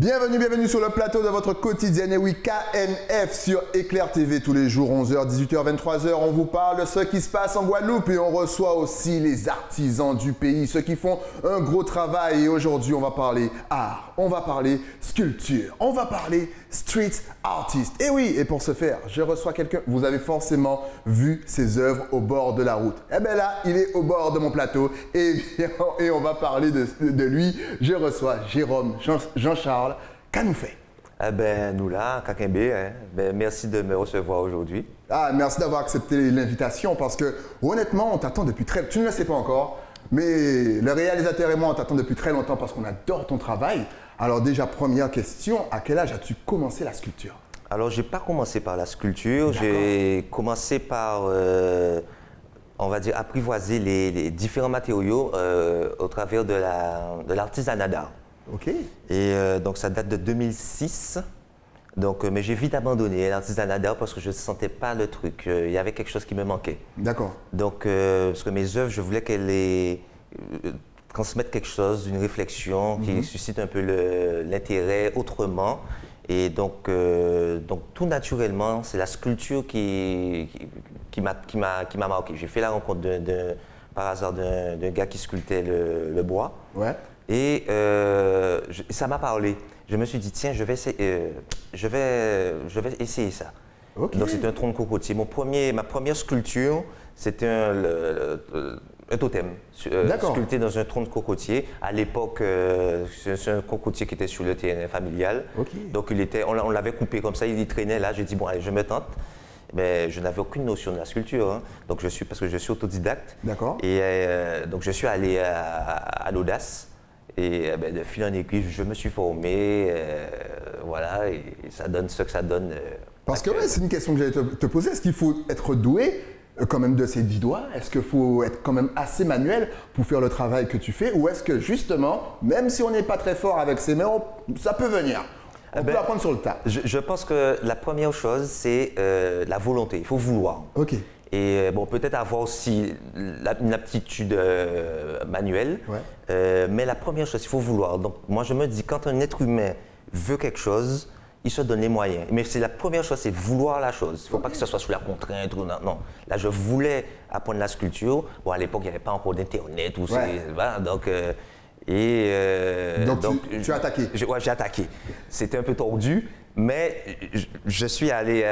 Bienvenue sur le plateau de votre quotidienne, et oui, KNF sur Éclair TV tous les jours, 11h, 18h, 23h. On vous parle de ce qui se passe en Guadeloupe et on reçoit aussi les artisans du pays, ceux qui font un gros travail. Et aujourd'hui, on va parler art, on va parler sculpture, on va parler street artist. Et oui, et pour ce faire, je reçois quelqu'un, vous avez forcément vu ses œuvres au bord de la route. Eh bien là, il est au bord de mon plateau et on va parler de lui. Je reçois Jérôme Jean-Charles Canoufet. Eh ben, nous là, Kakembe, hein. Ben, merci de me recevoir aujourd'hui. Ah, merci d'avoir accepté l'invitation parce que honnêtement, on t'attend depuis très... Tu ne le sais pas encore, mais le réalisateur et moi, on t'attend depuis très longtemps parce qu'on adore ton travail. Alors déjà, première question, à quel âge as-tu commencé la sculpture? Alors, je n'ai pas commencé par la sculpture, j'ai commencé par, on va dire, apprivoiser les différents matériaux au travers de l'artisanat d'art. Ok. Et donc, ça date de 2006. Donc, mais j'ai vite abandonné l'artisanat d'art parce que je ne sentais pas le truc. Il y avait quelque chose qui me manquait. D'accord. Donc, parce que mes œuvres, je voulais qu'elles transmettent quelque chose, une réflexion qui suscite un peu l'intérêt autrement. Et donc tout naturellement, c'est la sculpture qui m'a marqué. J'ai fait la rencontre par hasard d'un gars qui sculptait le bois. Ouais. Et ça m'a parlé. Je me suis dit, tiens, je vais essayer ça. Okay. Donc, c'est un tronc de cocotier. Ma première sculpture, c'était un totem sculpté dans un tronc de cocotier. À l'époque, c'est un cocotier qui était sur le terrain familial. Okay. Donc, on l'avait coupé comme ça, il traînait là. J'ai dit, bon, allez, je me tente. Mais je n'avais aucune notion de la sculpture, hein. Donc parce que je suis autodidacte. D'accord. Et donc, je suis allé à l'audace. Et de fil en aiguille, je me suis formé, voilà, et ça donne ce que ça donne. Parce que ouais, c'est une question que j'allais te poser. Est-ce qu'il faut être doué quand même de ses 10 doigts? Est-ce qu'il faut être quand même assez manuel pour faire le travail que tu fais? Ou est-ce que justement, même si on n'est pas très fort avec ses mains, ça peut venir? On peut apprendre sur le tas. Je pense que la première chose, c'est la volonté. Il faut vouloir. Ok. Et bon, peut-être avoir aussi une aptitude manuelle, ouais. Mais la première chose, il faut vouloir. Donc moi, je me dis, quand un être humain veut quelque chose, il se donne les moyens. Mais c'est la première chose, c'est vouloir la chose. Il ne faut pas que ce soit sous la contrainte. Ou non. Là, je voulais apprendre la sculpture. Bon, à l'époque, il n'y avait pas encore d'Internet. Voilà, donc tu as attaqué. J'ai attaqué. C'était un peu tordu. Mais je suis allé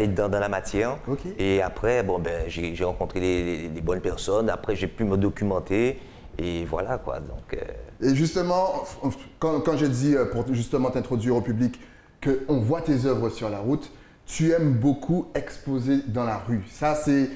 dans la matière. Okay. Et après, bon, j'ai rencontré les bonnes personnes. Après, j'ai pu me documenter. Et voilà quoi. Donc, Et justement, quand j'ai dit, pour justement t'introduire au public, qu'on voit tes œuvres sur la route, tu aimes beaucoup exposer dans la rue. Ça, c'est...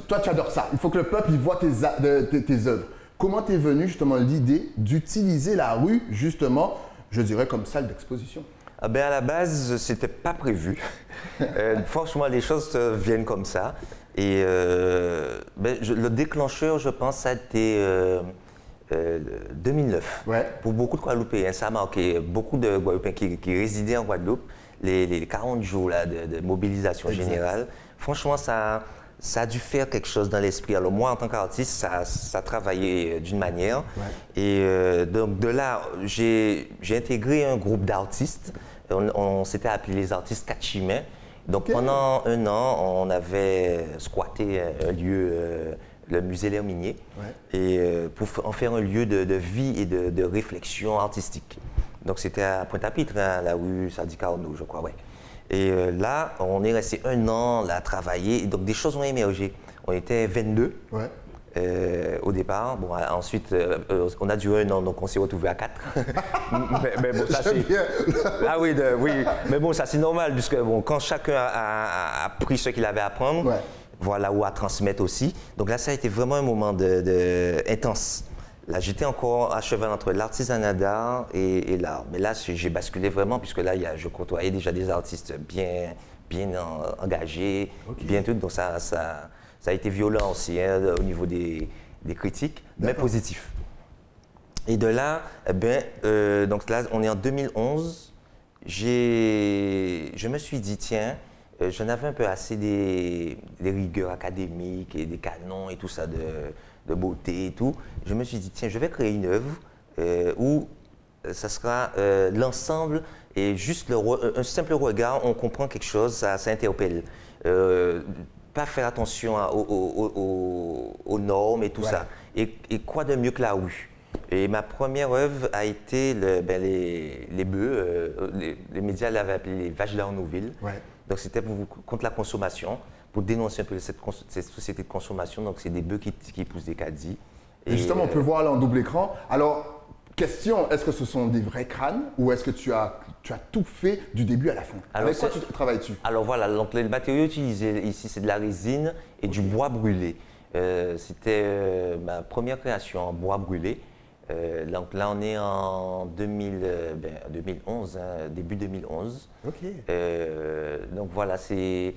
toi, tu adores ça. Il faut que le peuple il voit tes œuvres. Comment t'es venu justement l'idée d'utiliser la rue, justement, je dirais, comme salle d'exposition? À la base, c'était pas prévu. Franchement, les choses viennent comme ça. Et le déclencheur, je pense, ça a été 2009. Ouais. Pour beaucoup de Guadeloupéens, ça a marqué beaucoup de Guadeloupéens qui résidaient en Guadeloupe. Les 40 jours là, de mobilisation générale. Franchement, ça a dû faire quelque chose dans l'esprit. Alors moi, en tant qu'artiste, ça a travaillé d'une manière. Ouais. Et donc de là, j'ai intégré un groupe d'artistes. On s'était appelé les artistes Kachimais. Donc pendant un an, on avait squatté un lieu, le musée L'Herminier, et pour en faire un lieu de vie et de réflexion artistique. Donc c'était à Pointe-à-Pitre, hein, la rue Sadi Carnot, je crois, ouais. Et là, on est resté un an là, à travailler, et donc des choses ont émergé. On était 22 au départ. Bon, ensuite, on a duré un an, donc on s'est retrouvés à 4. mais bon, ça c'est... Ah oui, oui, mais bon, ça c'est normal, puisque bon, quand chacun a pris ce qu'il avait à prendre, voilà, ou à transmettre aussi. Donc là, ça a été vraiment un moment intense. Là, j'étais encore à cheval entre l'artisanat d'art et l'art. Mais là, j'ai basculé vraiment, puisque là, je côtoyais déjà des artistes bien engagés, bien tout. Donc ça a été violent aussi, hein, au niveau des critiques, mais positif. Et de là, donc là, on est en 2011. Je me suis dit, tiens, j'en avais un peu assez des rigueurs académiques et des canons et tout ça de beauté et tout. Je me suis dit, tiens, je vais créer une œuvre où ça sera l'ensemble et juste un simple regard, on comprend quelque chose, ça interpelle. Pas faire attention aux normes et tout ça. Et quoi de mieux que la rue? Et ma première œuvre a été les bœufs, les médias l'avaient appelé les vaches d'Arnouville. Donc c'était contre la consommation, pour dénoncer un peu cette société de consommation. Donc c'est des bœufs qui poussent des caddies. Et justement, on peut voir là en double écran. Alors, question, est-ce que ce sont des vrais crânes ou est-ce que tu as tout fait du début à la fin? Alors, avec quoi tu travailles-tu? Alors voilà, donc les matériaux utilisés ici, c'est de la résine et du bois brûlé. C'était ma première création en bois brûlé. Donc là, on est en 2011, début 2011. Donc voilà, c'est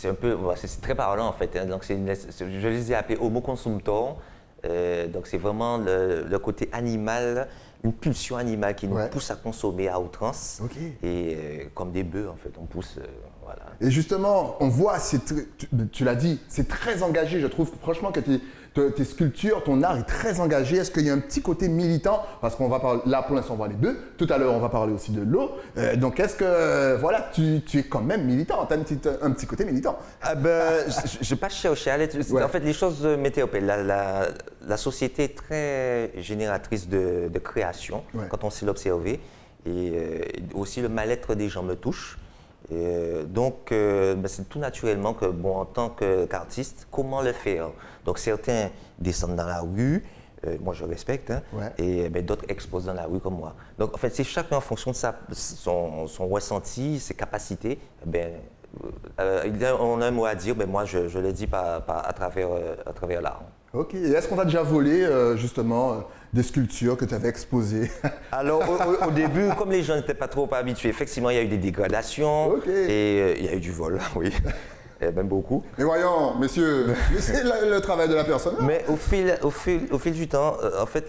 un peu, c'est très parlant en fait. Donc je les ai appelés Homo consumptor. Donc c'est vraiment le côté animal, une pulsion animale qui nous pousse à consommer à outrance. Et comme des bœufs en fait, on pousse, voilà. Et justement, on voit, tu l'as dit, c'est très engagé. Je trouve franchement que tes sculptures, ton art est très engagé. Est-ce qu'il y a un petit côté militant? Parce qu'on va parler, là pour l'instant on voit les bœufs, tout à l'heure on va parler aussi de l'eau. Donc est-ce que, voilà, tu es quand même militant, tu as un petit côté militant? Je n'ai pas cherché à l'être. En fait, les choses m'interpellent. La société est très génératrice de création quand on sait l'observer. Et aussi le mal-être des gens me touche. Donc, c'est tout naturellement que, bon, en tant qu'artiste, comment le faire? Donc, certains descendent dans la rue, moi je respecte, hein, et d'autres exposent dans la rue comme moi. Donc, en fait, c'est chacun en fonction de son ressenti, ses capacités. On a un mot à dire, moi je le dis à travers l'art. Ok, et est-ce qu'on t'a déjà volé justement des sculptures que tu avais exposées? Alors au début, comme les gens n'étaient pas trop habitués, effectivement il y a eu des dégradations et il y a eu du vol, oui, et même beaucoup. Mais voyons, messieurs, c'est le travail de la personne. Mais au fil du temps, en fait,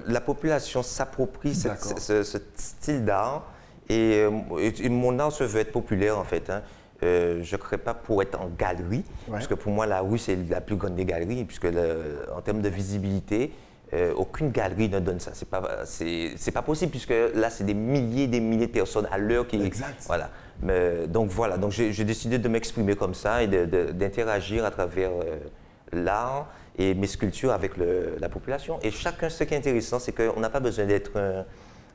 la population s'approprie ce style d'art et mon art se veut être populaire en fait. Hein. Je ne crée pas pour être en galerie, parce que pour moi, la rue, c'est la plus grande des galeries, puisque en termes de visibilité, aucune galerie ne donne ça. C'est pas possible, puisque là, c'est des milliers de personnes à l'heure qui... Exact. Voilà. Donc voilà, donc j'ai décidé de m'exprimer comme ça et d'interagir à travers l'art et mes sculptures avec la population. Et chacun, ce qui est intéressant, c'est qu'on n'a pas besoin d'être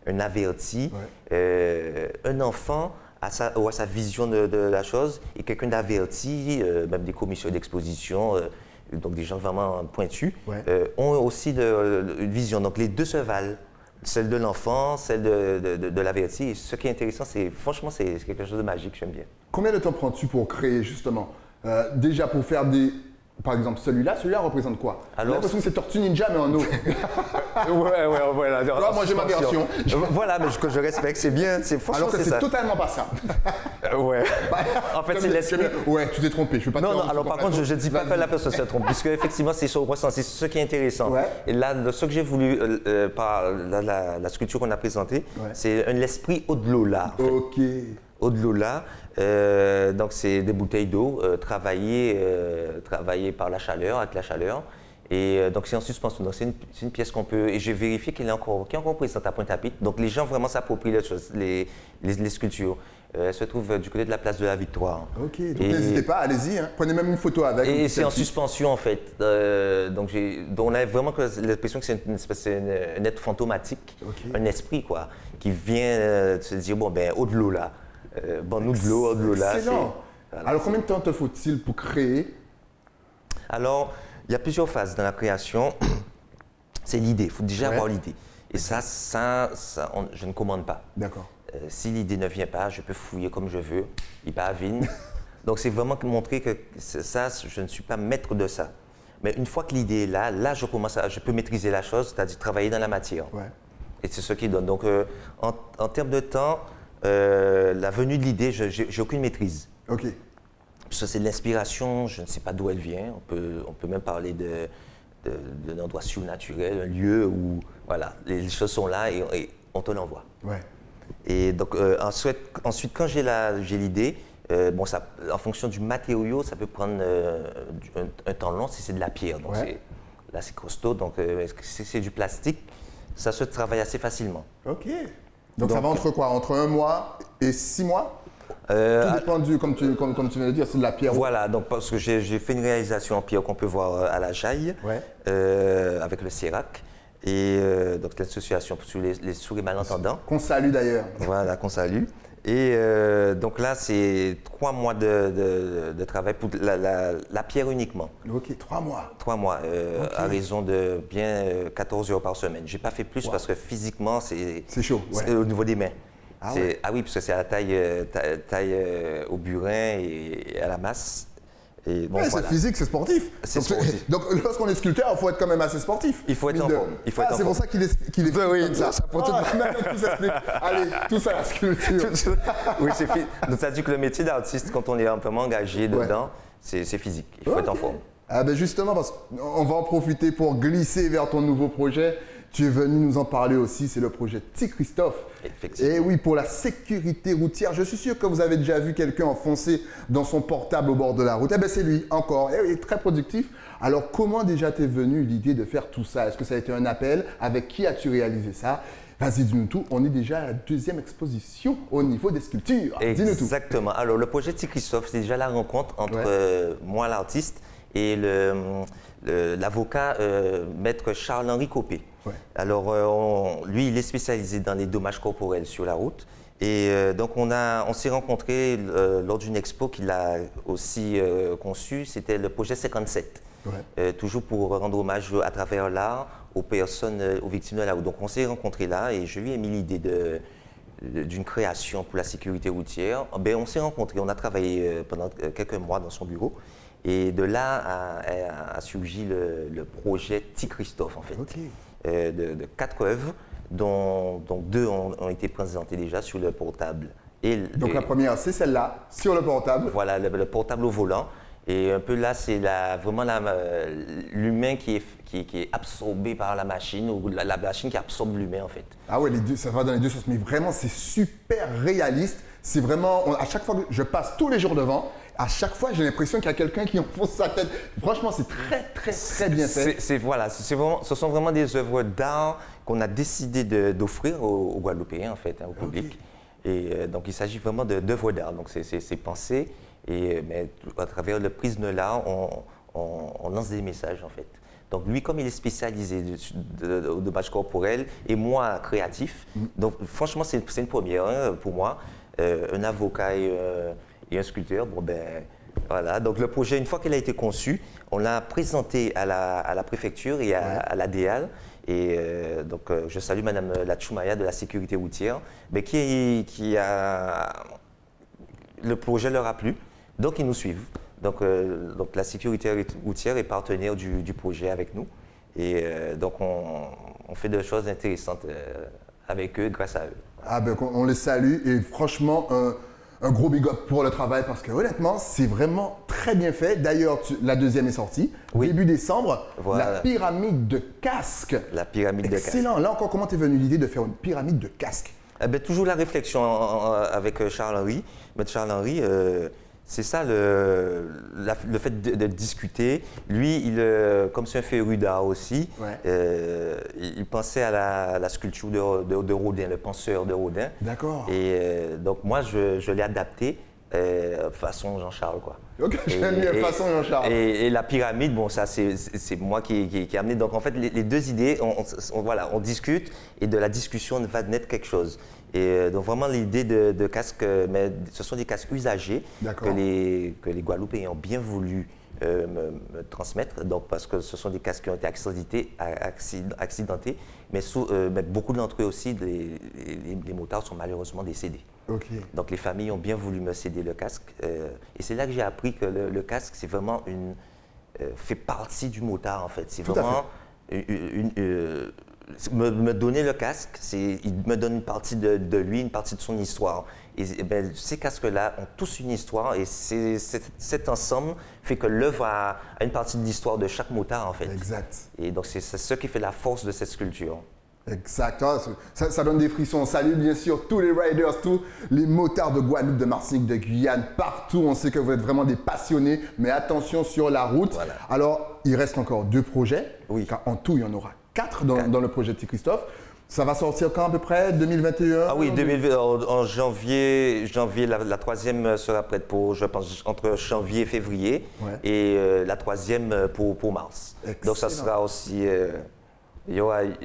un averti, un enfant... à sa vision de la chose, et quelqu'un d'averti, même des commissions d'exposition, donc des gens vraiment pointus, ont aussi une vision. Donc les deux se valent, celle de l'enfant, celle de l'averti. Et ce qui est intéressant, franchement, c'est quelque chose de magique, j'aime bien. Combien de temps prends-tu pour créer justement? Déjà pour faire par exemple, celui-là représente quoi? J'ai l'impression que c'est Tortue Ninja, mais en eau. voilà. Moi, j'ai ma version. Voilà, mais que je respecte, c'est bien. Alors que c'est totalement pas ça. En fait, c'est l'esprit. Ouais, tu t'es trompé. Je veux pas non, alors par contre, je ne dis pas que la personne se trompe, puisque effectivement, c'est sur le ressenti, c'est ce qui est intéressant. Et là, ce que j'ai voulu, par la sculpture qu'on a présentée, c'est l'esprit au-delà. Ok. Au-delà, donc c'est des bouteilles d'eau travaillées par la chaleur, avec la chaleur. Et donc c'est en suspension. Donc c'est une pièce qu'on peut. Et j'ai vérifié qui est encore présente à Pointe-à-Pitre. Donc les gens vraiment s'approprient les sculptures. Elle se trouve du côté de la place de la Victoire. Ok, donc n'hésitez pas, allez-y. Hein. Prenez même une photo avec. Et c'est en suspension en fait. Donc on a vraiment l'impression que c'est un être fantomatique, un esprit quoi, qui vient se dire bon ben au-delà là. Nous de l'eau, au-delà. Excellent. Alors combien de temps te faut-il pour créer? Alors, il y a plusieurs phases dans la création. C'est l'idée, il faut déjà avoir l'idée. Et ça je ne commande pas. D'accord. Si l'idée ne vient pas, je peux fouiller comme je veux, il pavine. Donc c'est vraiment montrer que ça, je ne suis pas maître de ça. Mais une fois que l'idée est là, je peux maîtriser la chose, c'est-à-dire travailler dans la matière. Et c'est ce qui donne. Donc en termes de temps, la venue de l'idée, j'ai aucune maîtrise. Ok. Ça, c'est de l'inspiration, je ne sais pas d'où elle vient. On peut même parler d'un endroit surnaturel, un lieu où voilà, les choses sont là et on te l'envoie. Et donc ensuite quand j'ai l'idée, en fonction du matériau, ça peut prendre un temps long si c'est de la pierre. Donc là, c'est costaud. Donc si c'est du plastique, ça se travaille assez facilement. Ok. Donc ça va entre quoi? Entre 1 mois et 6 mois? Tout dépend du, comme tu viens de dire, c'est de la pierre. Voilà, donc parce que j'ai fait une réalisation en pierre qu'on peut voir à la Jaille, avec le CIRAC. Et donc l'association sur les malentendants. Qu'on salue d'ailleurs. Voilà, qu'on salue. Et donc là, c'est 3 mois de travail pour la pierre uniquement. Ok, 3 mois. 3 mois, à raison de bien 14 heures par semaine. Je n'ai pas fait plus parce que physiquement, c'est chaud. Ouais. Au niveau des mains. Ah oui, parce que c'est à la taille au burin et à la masse. Et bon, c'est physique, c'est sportif. Donc lorsqu'on est sculpteur, il faut être quand même assez sportif. Il faut être en forme. C'est pour ça qu'il est oui, comme ça. Tout s'explique. Allez, tout ça la sculpture. Oui, c'est physique. Donc ça dit que le métier d'artiste, quand on est un peu engagé dedans, c'est physique. Il faut être en forme. Ah ben justement, parce qu'on va en profiter pour glisser vers ton nouveau projet. Tu es venu nous en parler aussi, c'est le projet Petit Christophe. Effectivement. Et oui, pour la sécurité routière. Je suis sûr que vous avez déjà vu quelqu'un enfoncer dans son portable au bord de la route. Eh bien, c'est lui, encore. Et il est très productif. Alors, comment déjà t'es venu l'idée de faire tout ça? Est-ce que ça a été un appel? Avec qui as-tu réalisé ça? Vas-y, dis-nous tout. On est déjà à la 2e exposition au niveau des sculptures. Dis-nous tout. Exactement. Alors, le projet Petit Christophe, c'est déjà la rencontre entre moi, l'artiste, et l'avocat maître Charles-Henri Copé. Ouais. Alors, lui, il est spécialisé dans les dommages corporels sur la route. Et donc, on s'est rencontrés lors d'une expo qu'il a aussi conçue. C'était le projet 57. Toujours pour rendre hommage à travers l'art aux personnes, aux victimes de la route. Donc, on s'est rencontrés là et je lui ai mis l'idée d'une création pour la sécurité routière. Ben, on s'est rencontrés, on a travaillé pendant quelques mois dans son bureau. Et de là a surgi le projet Petit Christophe, en fait, de 4 œuvres, dont 2 ont été présentées déjà sur le portable. Donc la première, c'est celle-là, sur le portable. Voilà, le portable au volant. Et un peu là, c'est vraiment l'humain qui est absorbé par la machine, ou la machine qui absorbe l'humain, en fait. Ah ouais, ça va dans les deux sens, mais vraiment, c'est super réaliste. C'est vraiment, à chaque fois que je passe tous les jours devant, à chaque fois, j'ai l'impression qu'il y a quelqu'un qui enfonce sa tête. Franchement, c'est très bien fait. Voilà, ce sont vraiment des œuvres d'art qu'on a décidé d'offrir aux Guadeloupéens, en fait, au public. Et donc, il s'agit vraiment d'œuvres d'art. Donc, c'est pensé, mais à travers le prisme de l'art, on lance des messages, en fait. Donc, lui, comme il est spécialisé au dommage corporel, et moi, créatif, donc, franchement, c'est une première pour moi. Un avocat et un sculpteur, bon ben voilà. Donc le projet, une fois qu'il a été conçu, on l'a présenté à la préfecture et à la DEAL. Et donc je salue Madame Lachoumaya de la sécurité routière, mais le projet leur a plu, donc ils nous suivent. Donc la sécurité routière est partenaire du projet avec nous. Et donc on fait des choses intéressantes avec eux, grâce à eux. Ah ben on les salue et franchement un gros big up pour le travail parce que honnêtement c'est vraiment très bien fait. D'ailleurs la 2e est sortie, début décembre, voilà. La pyramide de casque. La pyramide de casque. Excellent. Là encore, comment t'es venu l'idée de faire une pyramide de casque? Toujours la réflexion avec Charles-Henri, maître Charles-Henri. C'est ça le fait de discuter. Lui, comme c'est un féru d'art aussi, il pensait à la sculpture de Rodin, le penseur de Rodin. D'accord. Et donc moi, je l'ai adapté façon Jean-Charles, quoi. Ok, j'aime bien façon Jean-Charles. Et la pyramide, bon, ça c'est moi qui ai amené. Donc en fait, les 2 idées, on discute et de la discussion va naître quelque chose. Et donc vraiment l'idée de casques, mais ce sont des casques usagés que les Guadeloupéens ont bien voulu me transmettre, donc parce que ce sont des casques qui ont été accidentés, mais beaucoup d'entre eux aussi, les motards sont malheureusement décédés. Donc les familles ont bien voulu me céder le casque, et c'est là que j'ai appris que le casque, c'est vraiment fait partie du motard en fait. C'est vraiment me donner le casque, il me donne une partie de lui, une partie de son histoire. Et ces casques-là ont tous une histoire et cet ensemble fait que l'œuvre a une partie de l'histoire de chaque motard en fait. Exact. Et donc c'est ce qui fait la force de cette sculpture. Exact. Ça donne des frissons. Salut bien sûr tous les riders, tous les motards de Guadeloupe, de Martinique, de Guyane, partout. On sait que vous êtes vraiment des passionnés, mais attention sur la route. Alors, il reste encore 2 projets. Car en tout, il y en aura 4 dans le projet Petit Christophe. Ça va sortir quand à peu près? 2021? Ah oui, en janvier, la troisième sera prête pour, je pense, entre janvier et février, Ouais. et la troisième pour mars. Excellent. Donc ça sera aussi,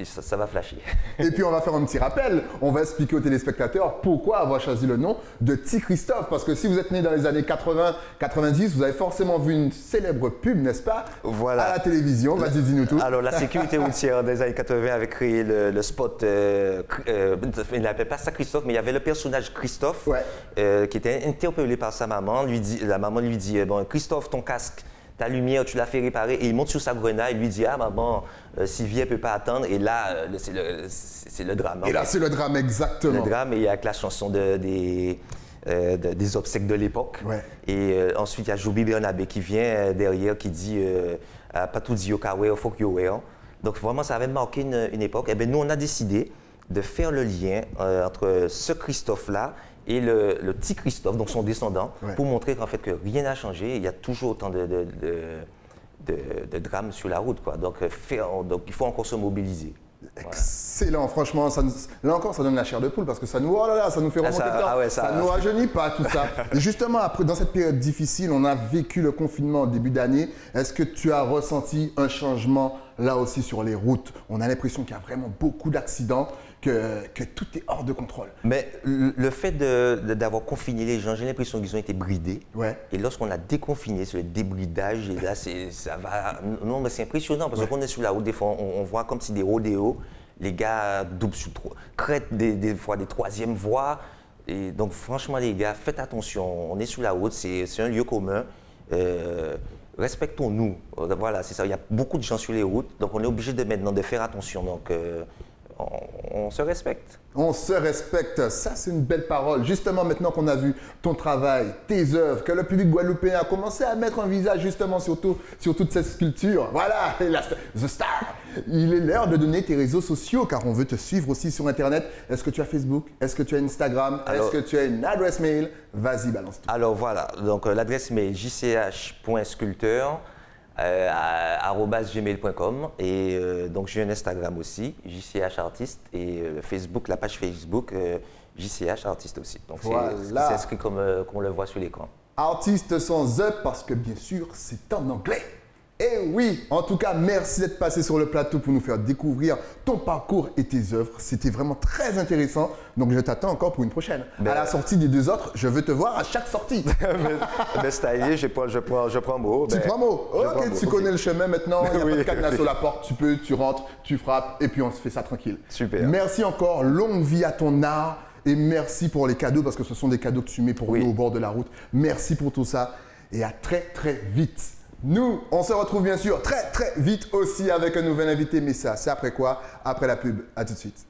ça va flasher. Et puis on va faire un petit rappel, on va expliquer aux téléspectateurs pourquoi avoir choisi le nom de Petit Christophe. Parce que si vous êtes né dans les années 80-90, vous avez forcément vu une célèbre pub, n'est-ce pas? Voilà. À la télévision, vas-y, dis-nous tout. Alors, la sécurité routière des années 80 avait créé le spot, il n'appelait pas ça Christophe, mais il y avait le personnage Christophe, Ouais. qui était interpellé par sa maman. La maman lui dit, bon, Christophe, ton casque, ta lumière, tu l'as fait réparer. Et il monte sur sa grenade et lui dit, ah maman, Sylvie, elle ne peut pas attendre. Et là, c'est le drame. Et là, c'est le drame, exactement. Le drame, et il y a que la chanson des obsèques de l'époque. Ouais. Et ensuite, il y a Joby Bernabé qui vient derrière, qui dit pas tout dit au kawe, au faut que yo. Donc vraiment, ça avait marqué une époque. Et bien, nous, on a décidé de faire le lien entre ce Christophe-là et le petit Christophe, donc son descendant, Ouais. pour montrer qu'en fait que rien n'a changé. Il y a toujours autant de drames sur la route, quoi. Donc il faut encore se mobiliser. Voilà. Excellent, franchement, là encore, ça donne la chair de poule parce que ça nous, oh là là, ça nous fait remonter le temps. Ah ouais, ça nous rajeunit pas tout ça. Et justement, après, dans cette période difficile, on a vécu le confinement au début d'année. Est-ce que tu as ressenti un changement là aussi sur les routes? On a l'impression qu'il y a vraiment beaucoup d'accidents, que tout est hors de contrôle. Mais le fait d'avoir confiné les gens, j'ai l'impression qu'ils ont été bridés. Ouais. Et lorsqu'on a déconfiné, c'est le débridage. Et là, ça va. Non, mais c'est impressionnant parce qu'on est sur la route, des fois, on voit comme si des rodéos, les gars doublent sur crêtent des fois des troisièmes voies. Et donc, franchement, les gars, faites attention. On est sur la route, c'est un lieu commun. Respectons-nous. Voilà, c'est ça. Il y a beaucoup de gens sur les routes, donc on est obligé maintenant de faire attention. Donc, on se respecte. On se respecte, ça c'est une belle parole. Justement, maintenant qu'on a vu ton travail, tes œuvres, que le public guadeloupéen a commencé à mettre un visage justement sur toutes ces sculptures. Voilà, The Star. Il est l'heure de donner tes réseaux sociaux car on veut te suivre aussi sur Internet. Est-ce que tu as Facebook? Est-ce que tu as Instagram? Est-ce que tu as une adresse mail? Vas-y, balance tout. Alors voilà, donc l'adresse mail jch.sculpteur @gmail.com et donc j'ai un Instagram aussi, JCH Artiste, et Facebook, la page Facebook JCH Artiste aussi. Donc voilà. c'est inscrit comme on le voit sur l'écran. Artiste sans E parce que bien sûr c'est en anglais. Et oui, en tout cas, merci d'être passé sur le plateau pour nous faire découvrir ton parcours et tes œuvres. C'était vraiment très intéressant. Donc, je t'attends encore pour une prochaine. À la sortie des deux autres, je veux te voir à chaque sortie. Mais stylé, je prends mot. Tu prends mot. Ok, tu connais le chemin maintenant. Il n'y a pas de cadenas sur la porte. Tu rentres, tu frappes et puis on se fait ça tranquille. Super. Merci encore. Longue vie à ton art. Et merci pour les cadeaux parce que ce sont des cadeaux que tu mets pour nous au bord de la route. Merci pour tout ça. Et à très, très vite. Nous, on se retrouve bien sûr très très vite aussi avec un nouvel invité, mais ça, c'est après quoi? Après la pub. À tout de suite.